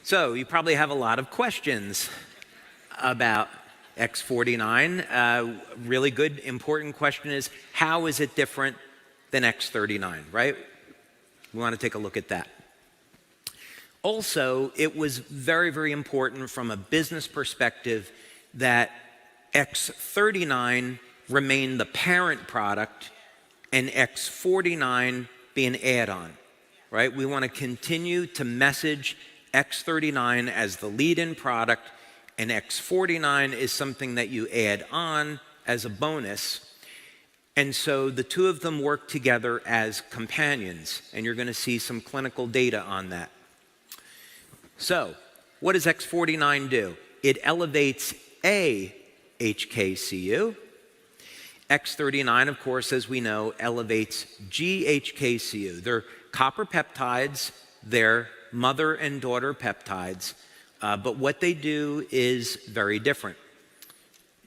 So you probably have a lot of questions about X49. Really good, important question is, how is it different than X39, right? We want to take a look at that. Also, it was very, very important from a business perspective that X39 remain the parent product and X49 be an add-on, right? We want to continue to message X39 as the lead-in product, and X49 is something that you add on as a bonus. And so the two of them work together as companions, and you're going to see some clinical data on that. So what does X49 do? It elevates a HKCU. X39, of course, as we know, elevates GHKCU. They're copper peptides. They're mother and daughter peptides, but what they do is very different.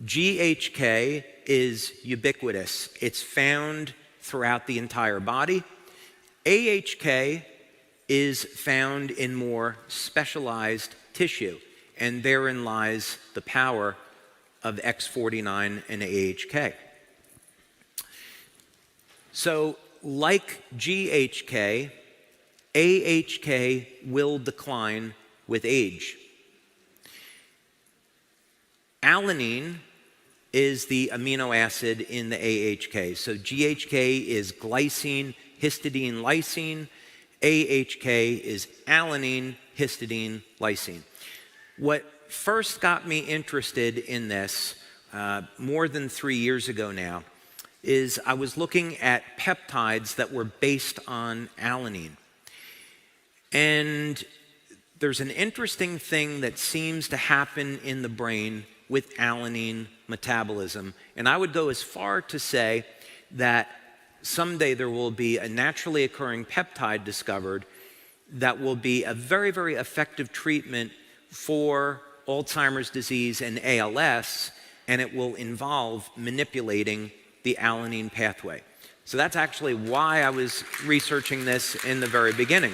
GHK is ubiquitous. It's found throughout the entire body. AHK is found in more specialized tissue, and therein lies the power of X49 and AHK. So, like GHK, AHK will decline with age. Alanine is the amino acid in the AHK. So GHK is glycine, histidine, lysine. AHK is alanine, histidine, lysine. What first got me interested in this more than 3 years ago now is I was looking at peptides that were based on alanine. And there's an interesting thing that seems to happen in the brain with alanine metabolism. And I would go as far to say that someday there will be a naturally occurring peptide discovered that will be a very, very effective treatment for Alzheimer's disease and ALS, and it will involve manipulating the alanine pathway. So that's actually why I was researching this in the very beginning.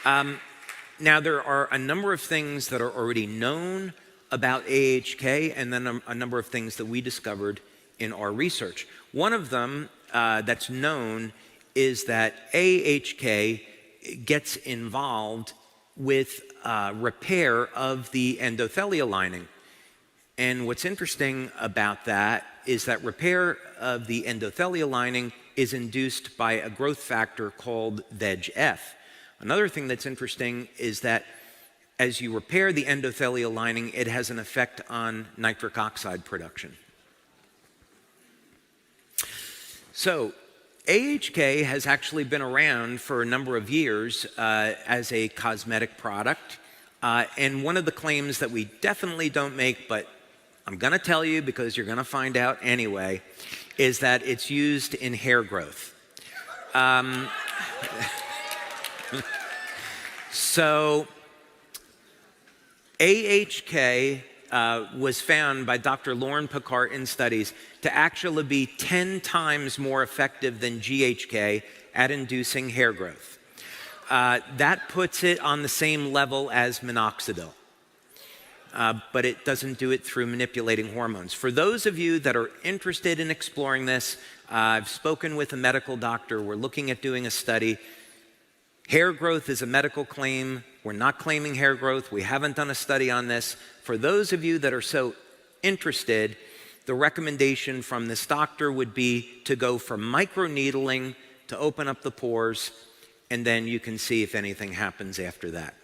Now, there are a number of things that are already known about AHK, and then a number of things that we discovered in our research. One of them that's known is that AHK gets involved with repair of the endothelial lining. And what's interesting about that is that repair of the endothelial lining is induced by a growth factor called VEGF. Another thing that's interesting is that as you repair the endothelial lining, it has an effect on nitric oxide production. So AHK has actually been around for a number of years as a cosmetic product. And one of the claims that we definitely don't make, but I'm going to tell you because you're going to find out anyway, is that it's used in hair growth. So AHK was found by Dr. Lauren Picard in studies to actually be 10 times more effective than GHK at inducing hair growth. That puts it on the same level as minoxidil, but it doesn't do it through manipulating hormones. For those of you that are interested in exploring this, I've spoken with a medical doctor. We're looking at doing a study. Hair growth is a medical claim. We're not claiming hair growth. We haven't done a study on this. For those of you that are so interested, the recommendation from this doctor would be to go for microneedling to open up the pores, and then you can see if anything happens after that.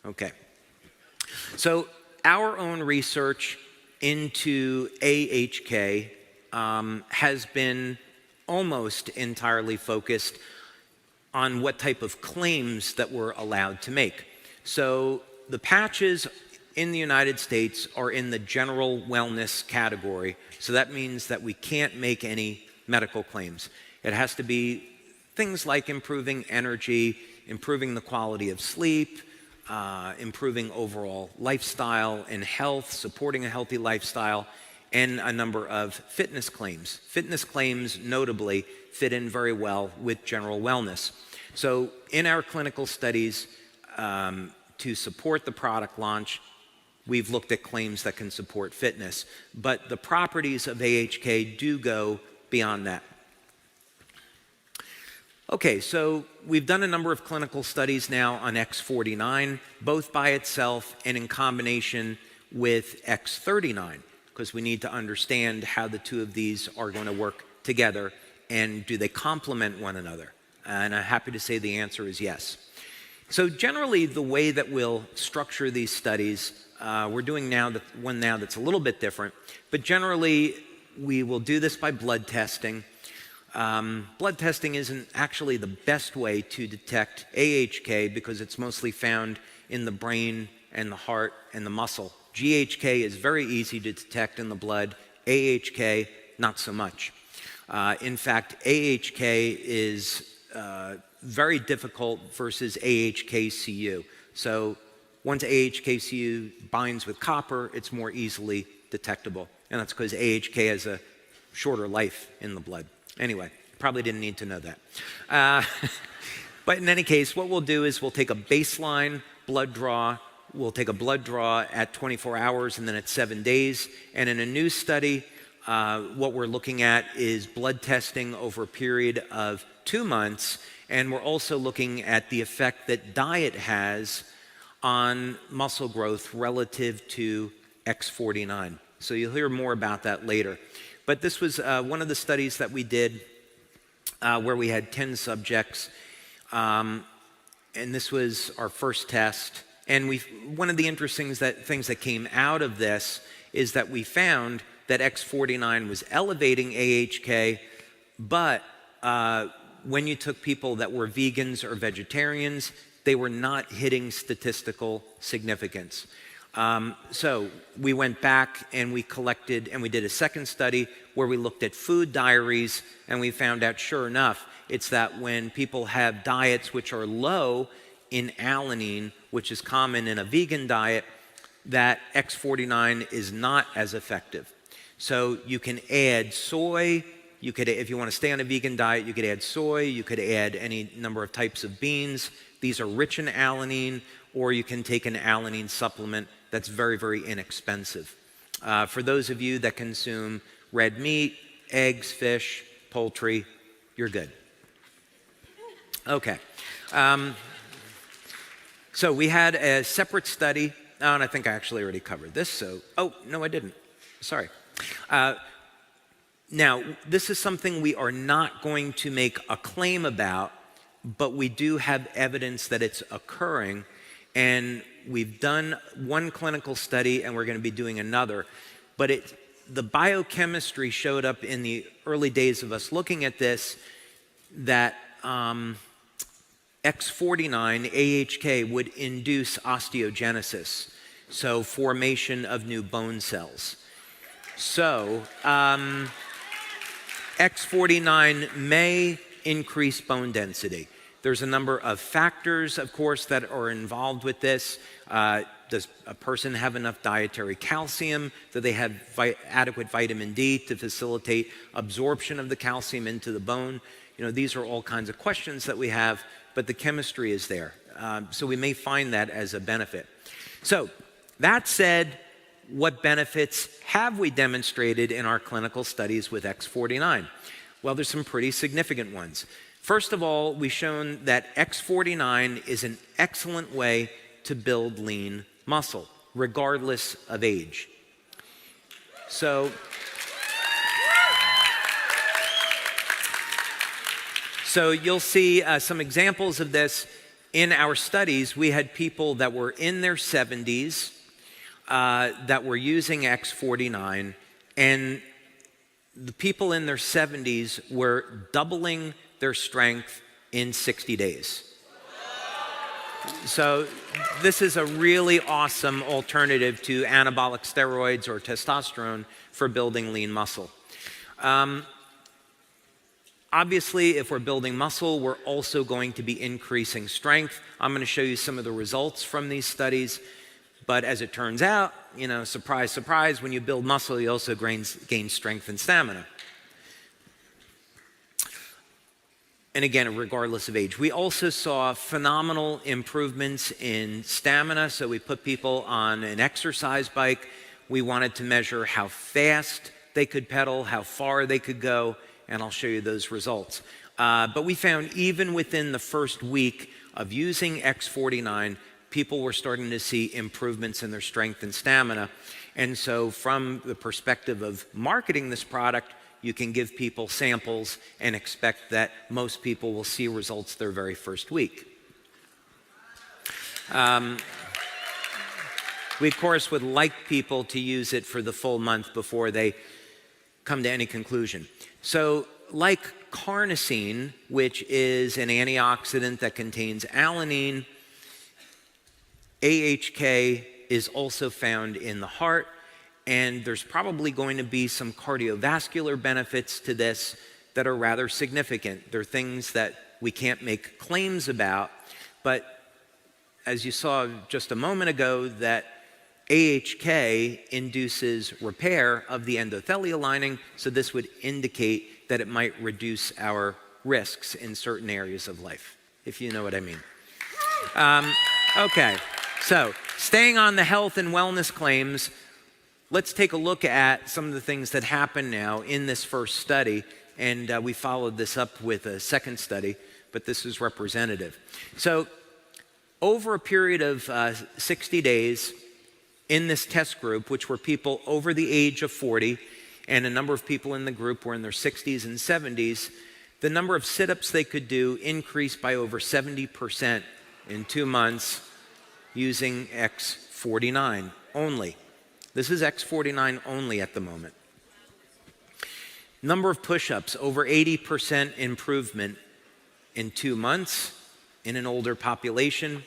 Okay. So our own research into AHK has been almost entirely focused on what type of claims that we're allowed to make. So the patches in the United States are in the general wellness category. So that means that we can't make any medical claims. It has to be things like improving energy, improving the quality of sleep, improving overall lifestyle and health, supporting a healthy lifestyle, and a number of fitness claims. Fitness claims, notably, fit in very well with general wellness. So in our clinical studies, to support the product launch, we've looked at claims that can support fitness. But the properties of AHK do go beyond that. Okay, so we've done a number of clinical studies now on X49, both by itself and in combination with X39, because we need to understand how the two of these are going to work together and do they complement one another. And I'm happy to say the answer is yes. So generally, the way that we'll structure these studies, we're doing one now that's a little bit different, but generally we will do this by blood testing. Blood testing isn't actually the best way to detect AHK because it's mostly found in the brain and the heart and the muscle. GHK is very easy to detect in the blood, AHK not so much. In fact, AHK is very difficult versus AHKCU. So once AHKCU binds with copper, it's more easily detectable. And that's because AHK has a shorter life in the blood. Anyway, probably didn't need to know that. But in any case, what we'll do is we'll take a baseline blood draw. We'll take a blood draw at 24 hours and then at 7 days. And in a new study, what we're looking at is blood testing over a period of 2 months. And we're also looking at the effect that diet has on muscle growth relative to X49. So you'll hear more about that later. But this was one of the studies that we did where we had 10 subjects. And this was our first test. And one of the interesting things that came out of this is that we found that X49 was elevating AHK, but when you took people that were vegans or vegetarians, they were not hitting statistical significance. So we went back and we collected and we did a second study where we looked at food diaries, and we found out, sure enough, it's that when people have diets which are low in alanine, which is common in a vegan diet, that X49 is not as effective. So you can add soy. You could, if you want to stay on a vegan diet, you could add soy. You could add any number of types of beans. These are rich in alanine, or you can take an alanine supplement that's very, very inexpensive. For those of you that consume red meat, eggs, fish, poultry, you're good. Okay. So we had a separate study, and I think I actually already covered this. So, oh, no, I didn't. Sorry. Now, this is something we are not going to make a claim about, but we do have evidence that it's occurring. And we've done one clinical study, and we're going to be doing another. But the biochemistry showed up in the early days of us looking at this, that X49, AHK, would induce osteogenesis, so formation of new bone cells. So X49 may increase bone density. There's a number of factors, of course, that are involved with this. Does a person have enough dietary calcium? Do they have adequate vitamin D to facilitate absorption of the calcium into the bone? You know, these are all kinds of questions that we have, but the chemistry is there. So we may find that as a benefit. So that said, what benefits have we demonstrated in our clinical studies with X49? Well, there's some pretty significant ones. First of all, we've shown that X49 is an excellent way to build lean muscle, regardless of age. So you'll see some examples of this in our studies. We had people that were in their 70s that were using X49, and the people in their 70s were doubling their strength in 60 days. So this is a really awesome alternative to anabolic steroids or testosterone for building lean muscle. Obviously, if we're building muscle, we're also going to be increasing strength. I'm going to show you some of the results from these studies. But as it turns out, you know, surprise, surprise, when you build muscle, you also gain strength and stamina. and again, regardless of age. We also saw phenomenal improvements in stamina. So we put people on an exercise bike. We wanted to measure how fast they could pedal, how far they could go, and I'll show you those results. But we found even within the first week of using X49, people were starting to see improvements in their strength and stamina. And so from the perspective of marketing this product, you can give people samples and expect that most people will see results their very first week. We, of course, would like people to use it for the full month before they come to any conclusion. So like carnosine, which is an antioxidant that contains alanine, AHK is also found in the heart, and there's probably going to be some cardiovascular benefits to this that are rather significant. They're things that we can't make claims about, but as you saw just a moment ago, that AHK induces repair of the endothelial lining, so this would indicate that it might reduce our risks in certain areas of life, if you know what I mean. Okay, so staying on the health and wellness claims, let's take a look at some of the things that happened now in this first study, and we followed this up with a second study, but this is representative. So over a period of 60 days in this test group, which were people over the age of 40, and a number of people in the group were in their 60s and 70s, the number of sit-ups they could do increased by over 70% in 2 months using X49 only. This is X49 only at the moment. Number of push-ups, over 80% improvement in 2 months in an older population.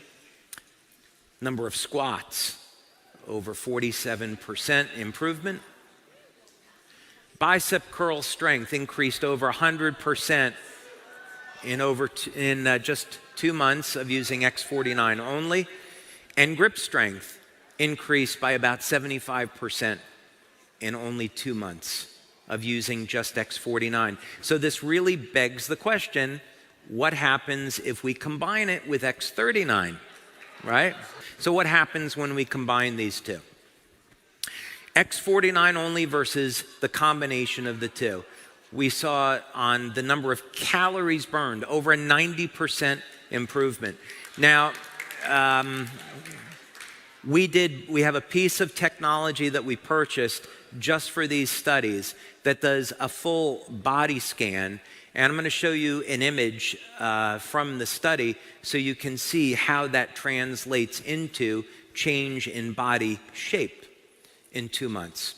Number of squats, over 47% improvement. Bicep curl strength increased over 100% in just 2 months of using X49 only. And grip strength increased by about 75% in only 2 months of using just X49. So this really begs the question, what happens if we combine it with X39, right? So what happens when we combine these two? X49 only versus the combination of the two. We saw on the number of calories burned, over a 90% improvement. Now, we have a piece of technology that we purchased just for these studies that does a full body scan, and I'm going to show you an image from the study so you can see how that translates into change in body shape in 2 months.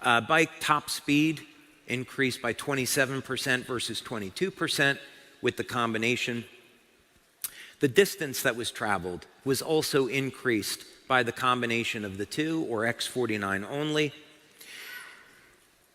Bike top speed increased by 27% versus 22% with the combination. The distance that was traveled was also increased by the combination of the two, or X49 only.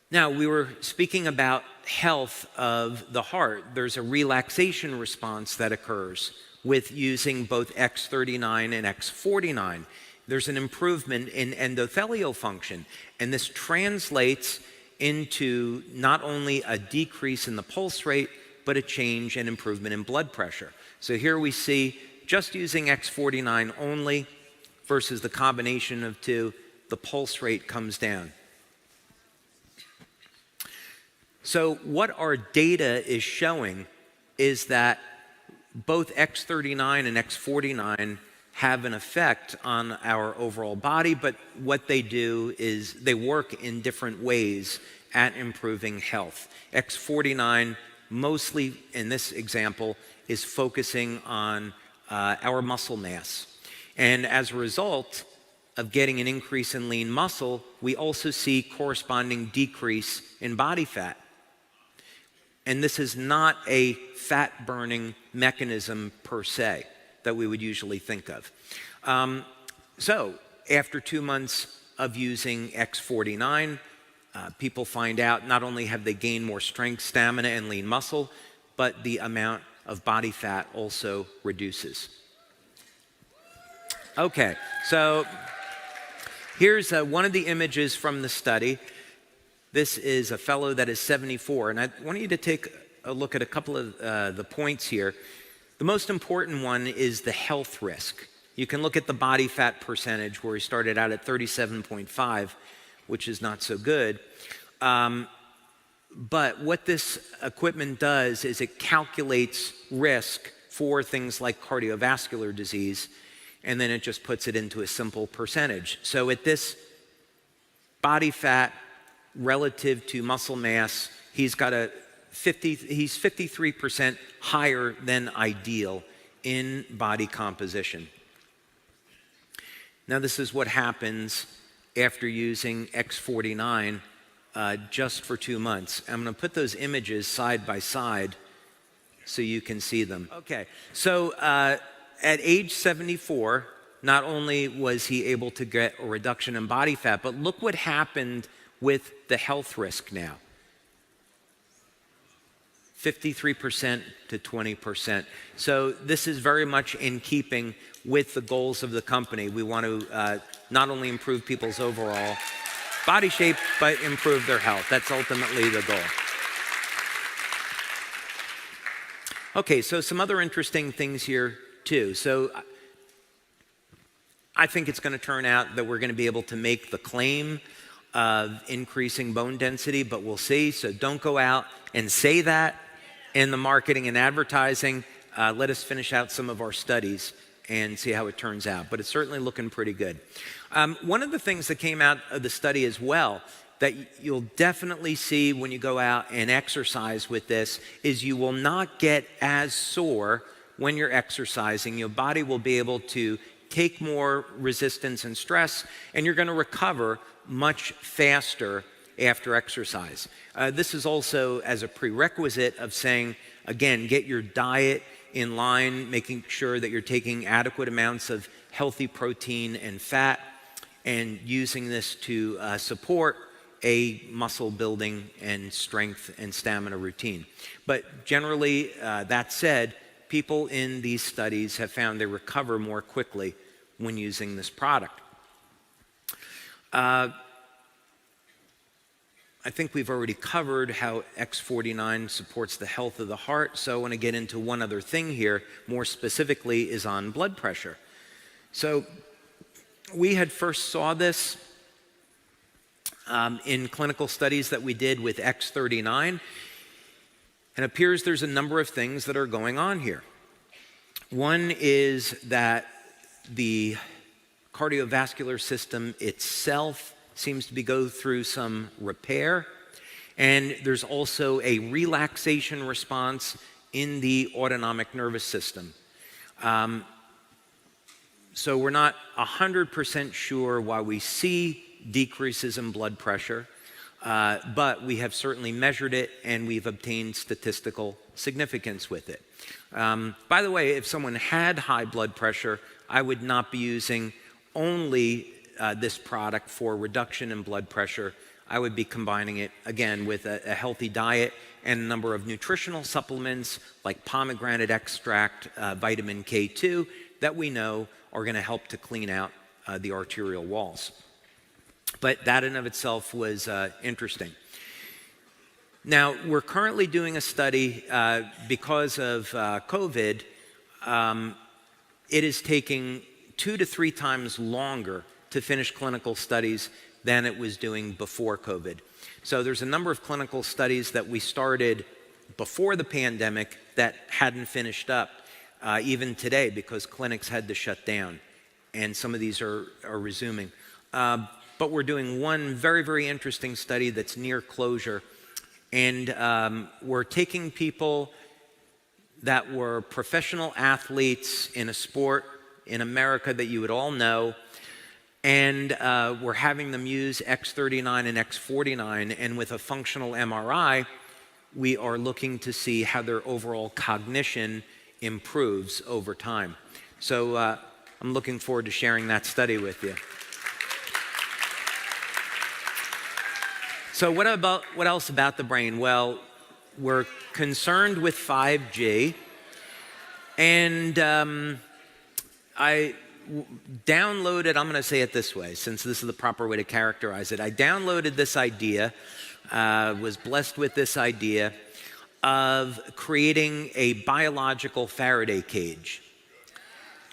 Now, we were speaking about health of the heart. There's a relaxation response that occurs with using both X39 and X49. There's an improvement in endothelial function, and this translates into not only a decrease in the pulse rate, but a change and improvement in blood pressure. So here we see, just using X49 only versus the combination of two, the pulse rate comes down. So what our data is showing is that both X39 and X49 have an effect on our overall body, but what they do is they work in different ways at improving health. X49, mostly in this example, is focusing on our muscle mass. And as a result of getting an increase in lean muscle, we also see corresponding decrease in body fat. And this is not a fat-burning mechanism per se that we would usually think of. So after 2 months of using X49, people find out not only have they gained more strength, stamina, and lean muscle, but the amount of body fat also reduces. Okay, so here's one of the images from the study. This is a fellow that is 74, and I want you to take a look at a couple of the points here. The most important one is the health risk. You can look at the body fat percentage where we started out at 37.5, which is not so good. But what this equipment does is it calculates risk for things like cardiovascular disease, and then it just puts it into a simple percentage. So at this body fat relative to muscle mass, he's 53% higher than ideal in body composition. Now this is what happens after using X49 just for 2 months. I'm going to put those images side by side so you can see them. Okay, so at age 74, not only was he able to get a reduction in body fat, but look what happened with the health risk now. 53% to 20%. So this is very much in keeping with the goals of the company. We want to not only improve people's overall body shape, but improve their health. That's ultimately the goal. Okay, so some other interesting things here too. So I think it's going to turn out that we're going to be able to make the claim of increasing bone density, but we'll see. So don't go out and say that in the marketing and advertising. Let us finish out some of our studies and see how it turns out. But it's certainly looking pretty good. One of the things that came out of the study as well that you'll definitely see when you go out and exercise with this is you will not get as sore when you're exercising. Your body will be able to take more resistance and stress, and you're going to recover much faster after exercise. This is also as a prerequisite of saying, again, get your diet in line, making sure that you're taking adequate amounts of healthy protein and fat, and using this to support a muscle building and strength and stamina routine. But generally, that said, people in these studies have found they recover more quickly when using this product. I think we've already covered how X49 supports the health of the heart, so I want to get into one other thing here, more specifically is on blood pressure. So we had first saw this in clinical studies that we did with X39, and it appears there's a number of things that are going on here. One is that the cardiovascular system itself seems to be going through some repair, and there's also a relaxation response in the autonomic nervous system. So we're not 100% sure why we see decreases in blood pressure, but we have certainly measured it and we've obtained statistical significance with it. By the way, if someone had high blood pressure, I would not be using only this product for reduction in blood pressure. I would be combining it, again, with a healthy diet and a number of nutritional supplements like pomegranate extract, vitamin K2, that we know are going to help to clean out the arterial walls. But that in of itself was interesting. Now, we're currently doing a study because of COVID. It is taking 2 to 3 times longer to finish clinical studies than it was doing before COVID. So there's a number of clinical studies that we started before the pandemic that hadn't finished up even today because clinics had to shut down, and some of these are resuming. But we're doing one very, very interesting study that's near closure, and we're taking people that were professional athletes in a sport in America that you would all know, and we're having them use X39 and X49, and with a functional MRI, we are looking to see how their overall cognition improves over time. So I'm looking forward to sharing that study with you. So what else about the brain? Well, we're concerned with 5G, and I downloaded, I'm going to say it this way, since this is the proper way to characterize it. I downloaded this idea, was blessed with this idea of creating a biological Faraday cage.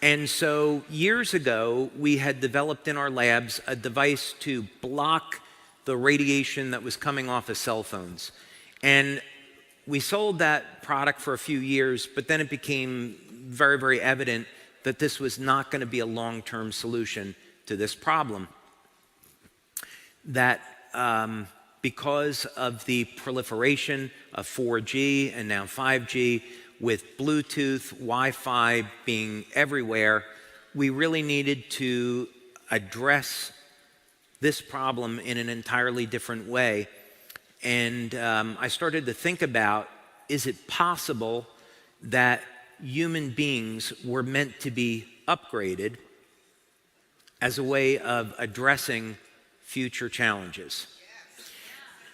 And so years ago, we had developed in our labs a device to block the radiation that was coming off of cell phones. And we sold that product for a few years, but then it became very, very evident that this was not going to be a long-term solution to this problem. That because of the proliferation of 4G and now 5G, with Bluetooth, Wi-Fi being everywhere, we really needed to address this problem in an entirely different way. And I started to think about, is it possible that human beings were meant to be upgraded as a way of addressing future challenges?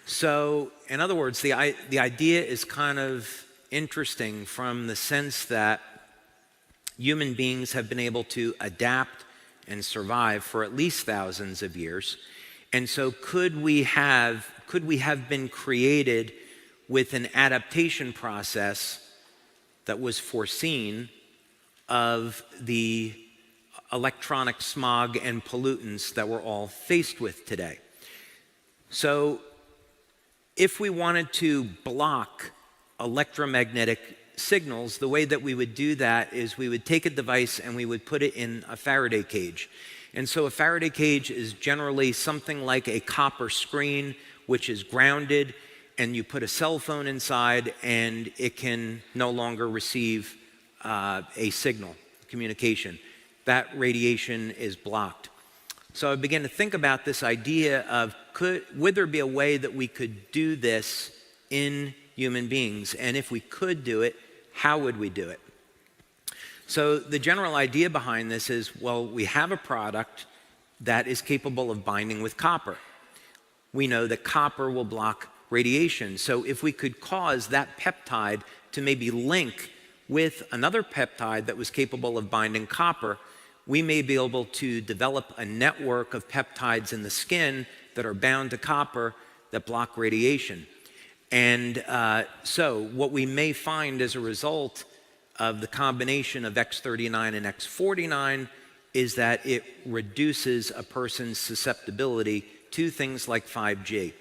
So, in other words, the idea is kind of interesting from the sense that human beings have been able to adapt and survive for at least thousands of years. And so could we have been created with an adaptation process that was foreseen of the electronic smog and pollutants that we're all faced with today? So if we wanted to block electromagnetic signals, the way that we would do that is we would take a device and we would put it in a Faraday cage. And so a Faraday cage is generally something like a copper screen, which is grounded, and you put a cell phone inside and it can no longer receive a signal, communication. That radiation is blocked. So I began to think about this idea of would there be a way that we could do this in human beings? And if we could do it, how would we do it? So the general idea behind this is, well, we have a product that is capable of binding with copper. We know that copper will block radiation. So if we could cause that peptide to maybe link with another peptide that was capable of binding copper, we may be able to develop a network of peptides in the skin that are bound to copper that block radiation. And so what we may find as a result of the combination of X39 and X49 is that it reduces a person's susceptibility to things like 5G.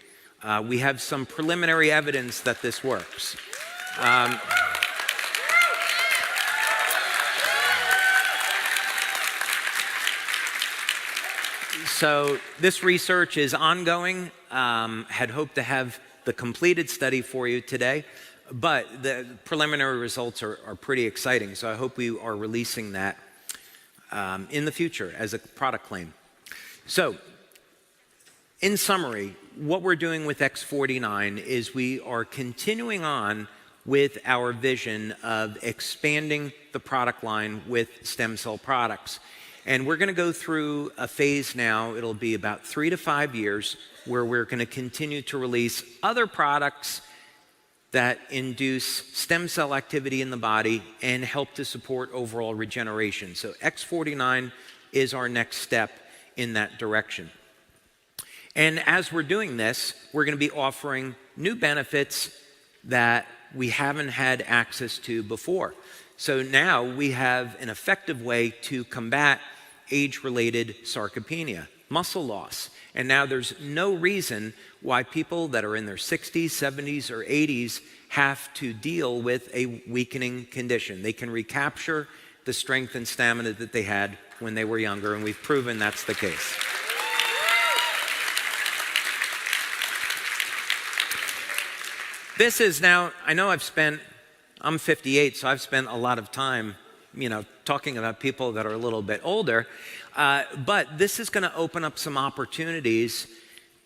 We have some preliminary evidence that this works. So this research is ongoing. Had hoped to have the completed study for you today, but the preliminary results are pretty exciting. So I hope we are releasing that in the future as a product claim. So in summary, what we're doing with X49 is we are continuing on with our vision of expanding the product line with stem cell products. And we're going to go through a phase now, it'll be about 3 to 5 years, where we're going to continue to release other products that induce stem cell activity in the body and help to support overall regeneration. So X49 is our next step in that direction. And as we're doing this, we're going to be offering new benefits that we haven't had access to before. So now we have an effective way to combat age-related sarcopenia, muscle loss. And now there's no reason why people that are in their 60s, 70s, or 80s have to deal with a weakening condition. They can recapture the strength and stamina that they had when they were younger, and we've proven that's the case. This is now, I know I'm 58, so I've spent a lot of time, talking about people that are a little bit older, but this is going to open up some opportunities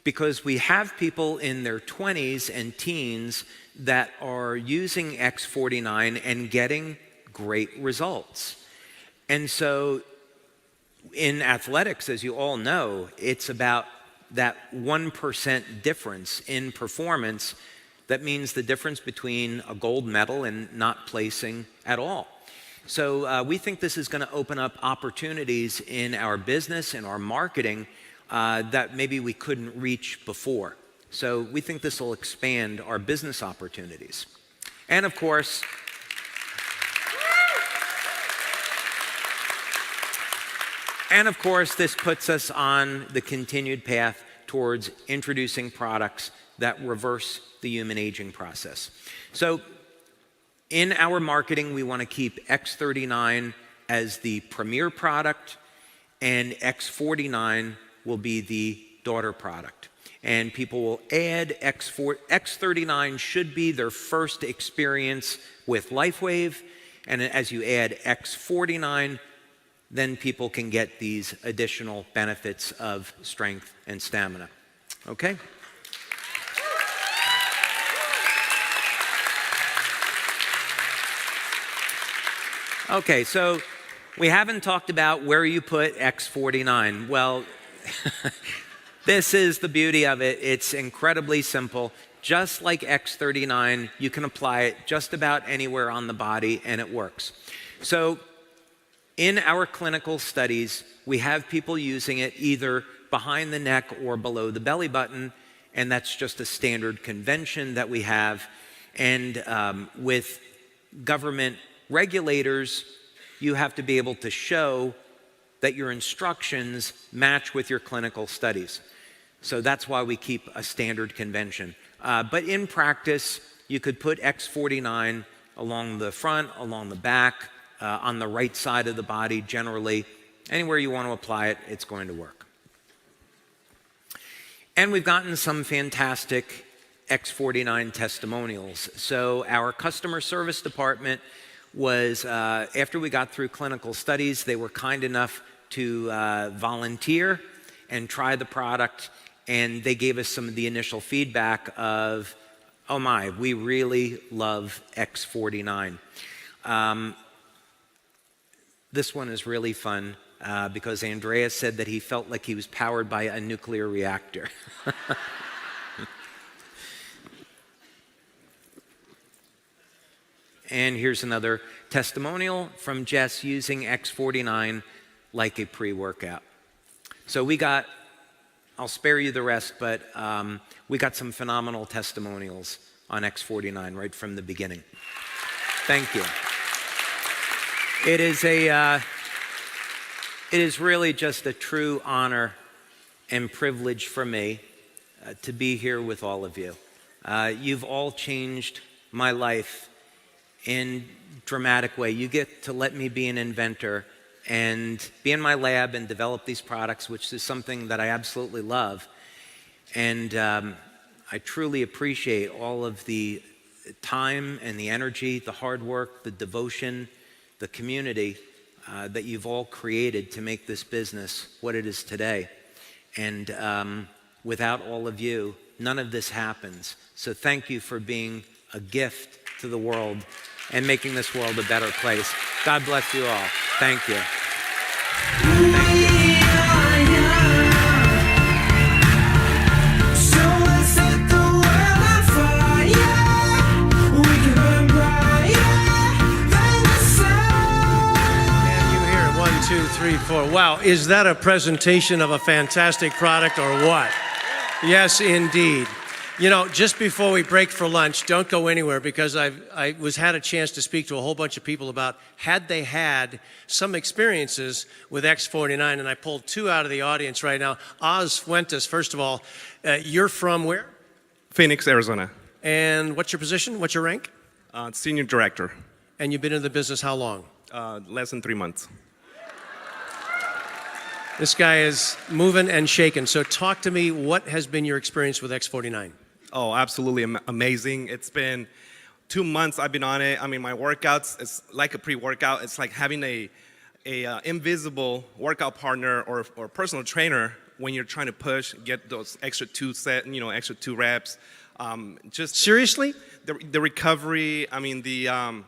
because we have people in their 20s and teens that are using X49 and getting great results. And so in athletics, as you all know, it's about that 1% difference in performance. That means the difference between a gold medal and not placing at all. So we think this is going to open up opportunities in our business and our marketing that maybe we couldn't reach before. So we think this will expand our business opportunities. And of course, this puts us on the continued path towards introducing products that reverse the human aging process. So in our marketing, we want to keep X39 as the premier product, and X49 will be the daughter product. And people will add X39 should be their first experience with LifeWave, and as you add X49, then people can get these additional benefits of strength and stamina. Okay? Okay, so we haven't talked about where you put X49. Well, this is the beauty of it. It's incredibly simple. Just like X39, you can apply it just about anywhere on the body, and it works. So in our clinical studies, we have people using it either behind the neck or below the belly button, and that's just a standard convention that we have. And with government regulators, you have to be able to show that your instructions match with your clinical studies. So that's why we keep a standard convention. But in practice, you could put X49 along the front, along the back, on the right side of the body generally. Anywhere you want to apply it, it's going to work. And we've gotten some fantastic X49 testimonials. So our customer service department was, after we got through clinical studies, they were kind enough to volunteer and try the product, and they gave us some of the initial feedback of, oh my, we really love X49. This one is really fun because Andreas said that he felt like he was powered by a nuclear reactor. And here's another testimonial from Jess using X49 like a pre-workout. So we got, I'll spare you the rest, but we got some phenomenal testimonials on X49 right from the beginning. Thank you. It is really just a true honor and privilege for me to be here with all of you. You've all changed my life in a dramatic way. You get to let me be an inventor and be in my lab and develop these products, which is something that I absolutely love. And I truly appreciate all of the time and the energy, the hard work, the devotion, the community that you've all created to make this business what it is today. And without all of you, none of this happens. So thank you for being a gift to the world and making this world a better place. God bless you all. Thank you. Two, three, four. Wow, is that a presentation of a fantastic product or what? Yes, indeed. You know, just before we break for lunch, don't go anywhere because I had a chance to speak to a whole bunch of people about had they had some experiences with X49, and I pulled two out of the audience right now. Oz Fuentes, first of all, you're from where? Phoenix, Arizona. And what's your position? What's your rank? Senior director. And you've been in the business how long? Less than 3 months. This guy is moving and shaking. So talk to me, what has been your experience with X49? Oh, absolutely amazing. It's been 2 months I've been on it. I mean, my workouts, it's like a pre-workout. It's like having a invisible workout partner or personal trainer when you're trying to push, get those extra extra 2 reps. Just seriously? The recovery, I mean, the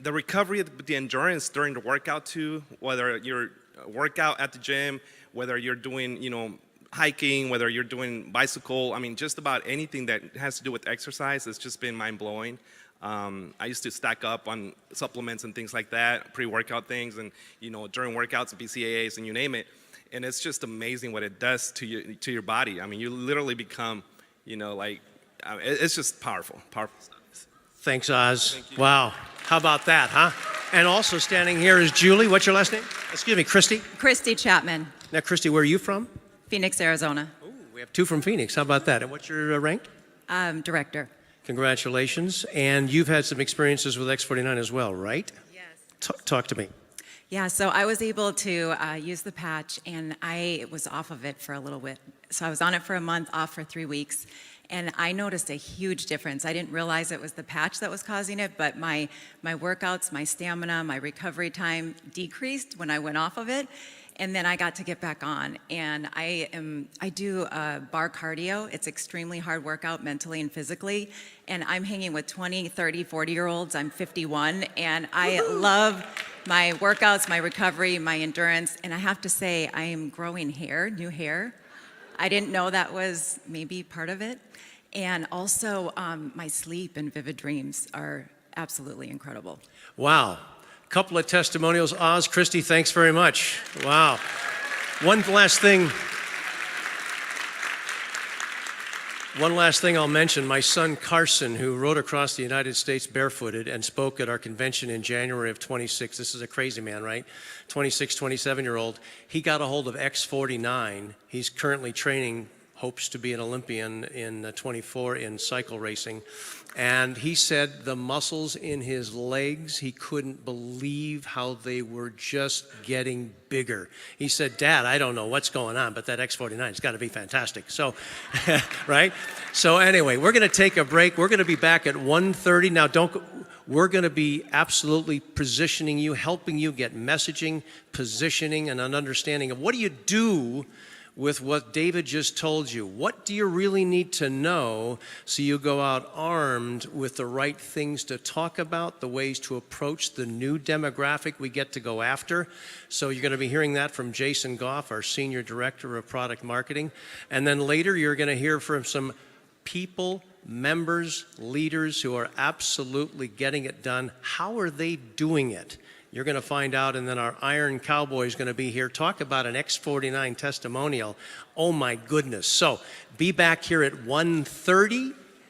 recovery, the endurance during the workout too, whether you're workout at the gym, whether you're doing, hiking, whether you're doing bicycle, I mean, just about anything that has to do with exercise has just been mind-blowing. I used to stack up on supplements and things like that, pre-workout things, and, during workouts, BCAAs, and you name it. And it's just amazing what it does to your body. I mean, you literally become, it's just powerful stuff. Thanks, Oz. Wow. How about that, huh? And also standing here is Julie. What's your last name? Excuse me, Christy. Christy Chapman, Now, Christy, where are you from? Phoenix, Arizona. Ooh, we have two from Phoenix. How about that? And what's your rank? Director. Congratulations. And you've had some experiences with X49 as well, right? Yes. Talk to me. Yeah, so I was able to use the patch, and I was off of it for a little bit. So I was on it for a month, off for 3 weeks, and I noticed a huge difference. I didn't realize it was the patch that was causing it, but my workouts, my stamina, my recovery time decreased when I went off of it. And then I got to get back on, and I do bar cardio. It's extremely hard workout mentally and physically, and I'm hanging with 20, 30, 40-year-olds. I'm 51, and I love my workouts, my recovery, my endurance, and I have to say I am growing hair, new hair. I didn't know that was maybe part of it. And also my sleep and vivid dreams are absolutely incredible. Wow. Couple of testimonials. Oz, Christy, thanks very much. Wow. One last thing I'll mention. My son Carson, who rode across the United States barefooted and spoke at our convention in January of 26. This is a crazy man, right? 26, 27-year-old. He got a hold of X49. He's currently training, hopes to be an Olympian in 24 in cycle racing. And he said the muscles in his legs, he couldn't believe how they were just getting bigger. He said, Dad, I don't know what's going on, but that X49 has got to be fantastic. So, right? So anyway, we're going to take a break. We're going to be back at 1:30. Now, we're going to be absolutely positioning you, helping you get messaging, positioning, and an understanding of what do you do with what David just told you. What do you really need to know so you go out armed with the right things to talk about, the ways to approach the new demographic we get to go after? So you're going to be hearing that from Jason Goff, our Senior Director of Product Marketing. And then later you're going to hear from some people, members, leaders who are absolutely getting it done. How are they doing it? You're going to find out, and then our Iron Cowboy is going to be here. Talk about an X49 testimonial. Oh my goodness. So be back here at 1:30.